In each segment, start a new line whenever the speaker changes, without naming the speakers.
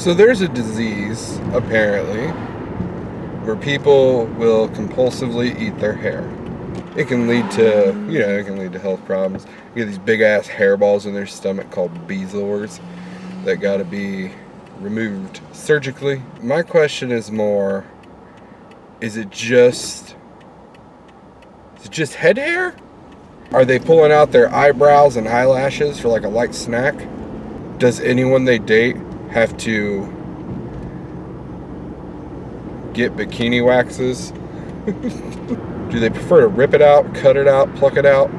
So there's a disease, apparently, where people will compulsively eat their hair. It can lead to, it can lead to health problems. You get these big ass hairballs in their stomach called bezoars that gotta be removed surgically. My question is more, is it just head hair? Are they pulling out their eyebrows and eyelashes for like a light snack? Does anyone they date have to get bikini waxes? Do they prefer to rip it out, cut it out, pluck it out?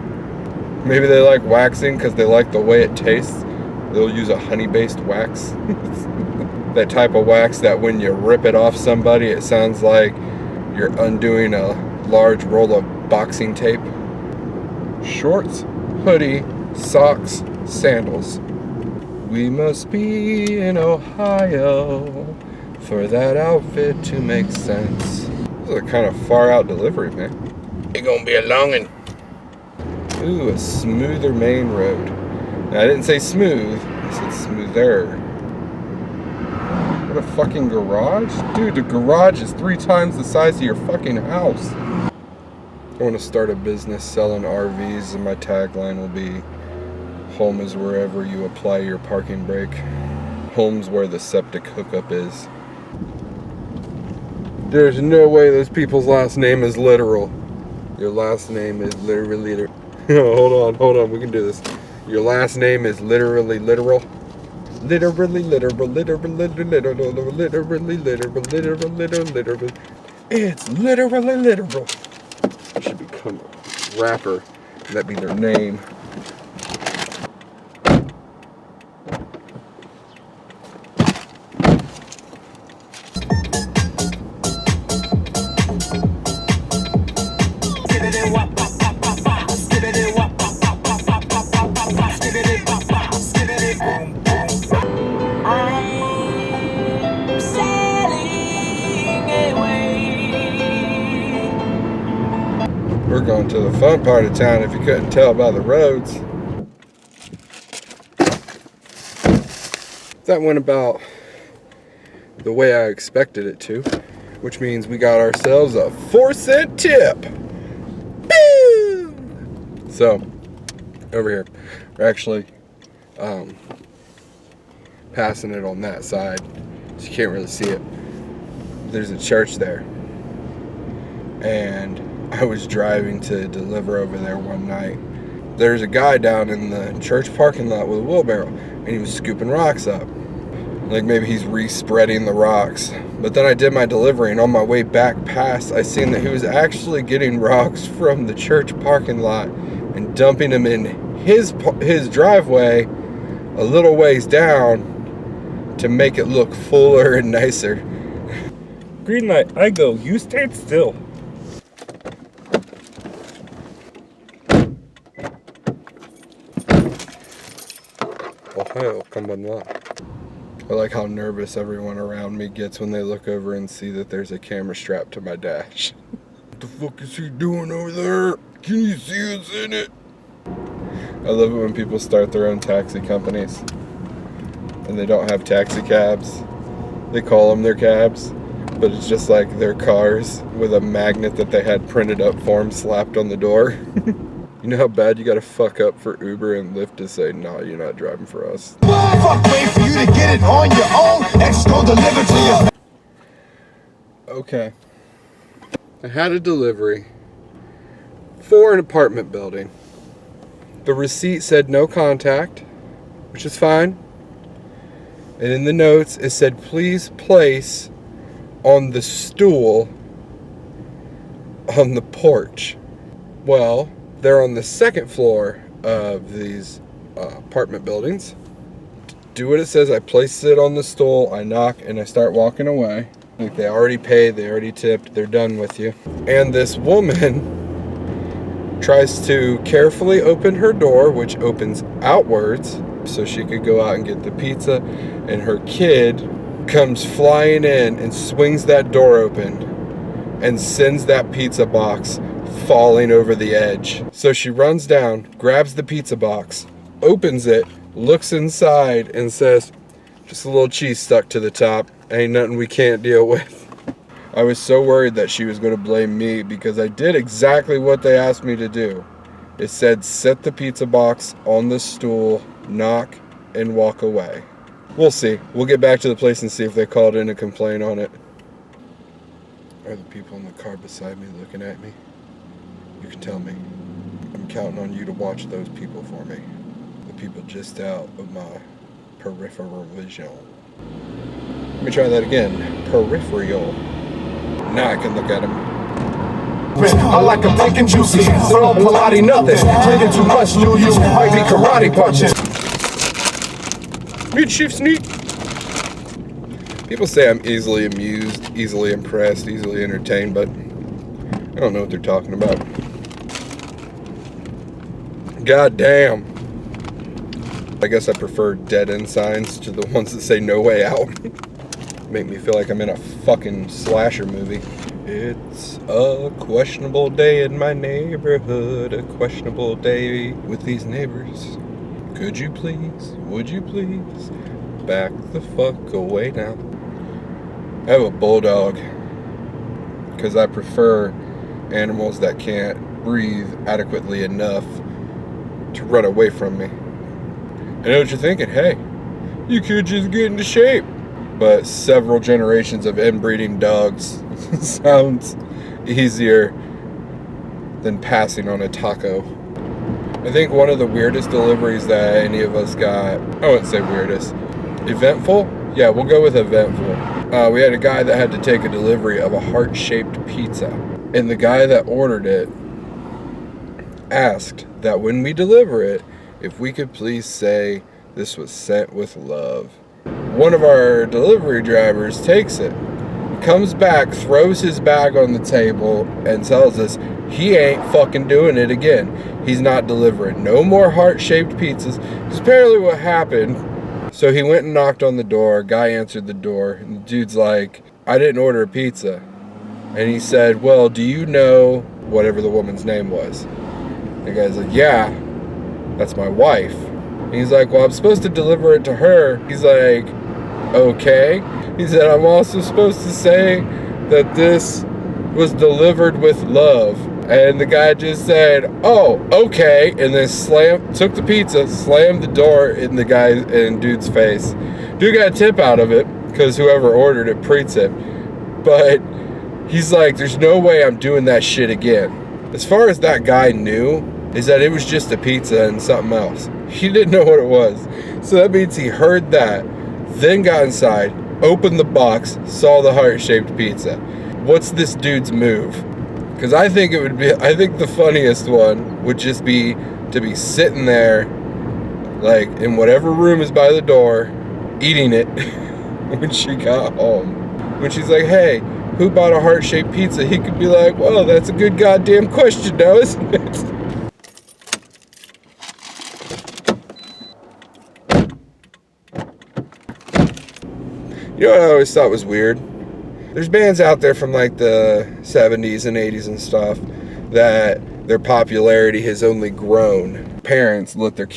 Maybe they like waxing because they like the way it tastes. They'll use a honey-based wax. That type of wax that when you rip it off somebody, it sounds like you're undoing a large roll of boxing tape. Shorts, hoodie, socks, sandals. We must be in Ohio for that outfit to make sense. This is a kind of far out delivery, man. It's gonna be a long one. Ooh, a smoother main road. Now, I didn't say smooth, I said smoother. What a fucking garage? Dude, the garage is 3 times the size of your fucking house. I want to start a business selling RVs, and my tagline will be, home is wherever you apply your parking brake. Home's where the septic hookup is. There's no way those people's last name is literal. Your last name is literally hold on, we can do this. Your last name is literally literal. Literally. It's literally literal. I should become a rapper. That be their name. We're going to the fun part of town if you couldn't tell by the roads. That went about the way I expected it to, which means we got ourselves a 4-cent tip. Boom! So, over here, we're actually passing it on that side, so you can't really see it. There's a church there, and I was driving to deliver over there one night. There's a guy down in the church parking lot with a wheelbarrow, and he was scooping rocks up. Like maybe he's re-spreading the rocks. But then I did my delivery, and on my way back past, I seen that he was actually getting rocks from the church parking lot and dumping them in his driveway a little ways down to make it look fuller and nicer.
Green light, I go. You stand still.
Ohio, konbanwa. I like how nervous everyone around me gets when they look over and see that there's a camera strapped to my dash. What the fuck is he doing over there? Can you see us in it? I love it when people start their own taxi companies and they don't have taxi cabs. They call them their cabs, but it's just like their cars with a magnet that they had printed up for them slapped on the door. You know how bad you gotta fuck up for Uber and Lyft to say, nah, you're not driving for us.
Fuck, wait for you to get it on your own. Next, go deliver to you.
Okay. I had a delivery for an apartment building. The receipt said no contact, which is fine. And in the notes, it said, please place on the stool on the porch. Well, they're on the second floor of these apartment buildings. Do what it says. I place it on the stool, I knock, and I start walking away. Like they already paid, they already tipped, they're done with you. And this woman tries to carefully open her door, which opens outwards, so she could go out and get the pizza. And her kid comes flying in and swings that door open and sends that pizza box falling over the edge. So she runs down, grabs the pizza box, opens it, looks inside, and says, Just a little cheese stuck to the top. Ain't nothing we can't deal with. I was so worried that she was going to blame me because I did exactly what they asked me to do. It said set the pizza box on the stool, knock, and walk away. We'll see. We'll get back to the place and see if they called in a complaint on it. Are the people in the car beside me looking at me? You can tell me. I'm counting on you to watch those people for me. The people just out of my peripheral vision. Let me try that again. Peripheral. Now I can look at him.
I like them thick and juicy, so Pilates nothing. Drinking too much, new you might be karate punches.
Meet Chief Sneak. People say I'm easily amused, easily impressed, easily entertained, but I don't know what they're talking about. God damn. I guess I prefer dead end signs to the ones that say no way out. Make me feel like I'm in a fucking slasher movie. It's a questionable day in my neighborhood, a questionable day with these neighbors. Could you please, would you please, back the fuck away now? I have a bulldog because I prefer animals that can't breathe adequately enough to run away from me. I know what you're thinking, hey, you could just get into shape. But several generations of inbreeding dogs sounds easier than passing on a taco. I think one of the weirdest deliveries that any of us got, I wouldn't say weirdest, eventful? Yeah, we'll go with eventful. We had a guy that had to take a delivery of a heart-shaped pizza. And the guy that ordered it asked that when we deliver it, if we could please say this was sent with love. One of our delivery drivers takes it, comes back, throws his bag on the table, and tells us he ain't fucking doing it again. He's not delivering no more heart-shaped pizzas. Because apparently what happened, so he went and knocked on the door, guy answered the door, and the dude's like, I didn't order a pizza. And he said, well, do you know whatever the woman's name was? And the guy's like, yeah, that's my wife. And he's like, well, I'm supposed to deliver it to her. He's like, okay. He said, I'm also supposed to say that this was delivered with love. And the guy just said, oh, okay. And then took the pizza, slammed the door in the guy and dude's face. Dude got a tip out of it because whoever ordered it pre-tipped. But he's like, there's no way I'm doing that shit again. As far as that guy knew, is that it was just a pizza and something else. He didn't know what it was. So that means he heard that, then got inside, opened the box, saw the heart-shaped pizza. What's this dude's move? Because I think the funniest one would just be to be sitting there, like in whatever room is by the door, eating it when she got home. When she's like, hey, who bought a heart-shaped pizza? He could be like, well, that's a good goddamn question now, isn't it? You know what I always thought was weird? There's bands out there from like the 70s and 80s and stuff that their popularity has only grown. Parents let their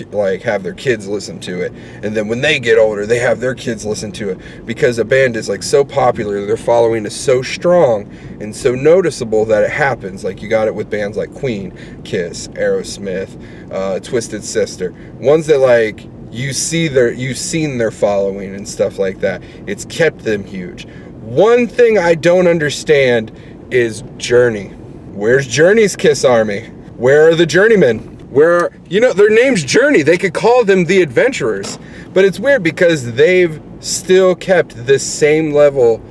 have their kids listen to it, and then when they get older, they have their kids listen to it because a band is like so popular, their following is so strong and so noticeable that it happens. Like you got it with bands like Queen, Kiss, Aerosmith, Twisted Sister, ones that like you've seen their following and stuff like that. It's kept them huge. One thing I don't understand is Journey. Where's Journey's Kiss Army? Where are the Journeymen? Their name's Journey. They could call them the Adventurers. But it's weird because they've still kept this same level,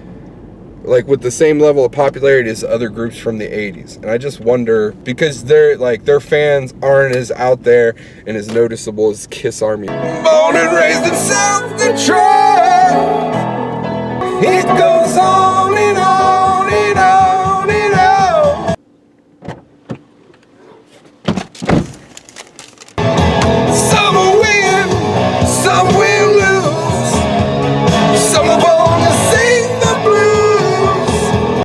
like with the same level of popularity as other groups from the 80s. And I just wonder, because their fans aren't as out there and as noticeable as Kiss Army.
Born and raised in South Detroit. It goes on and on.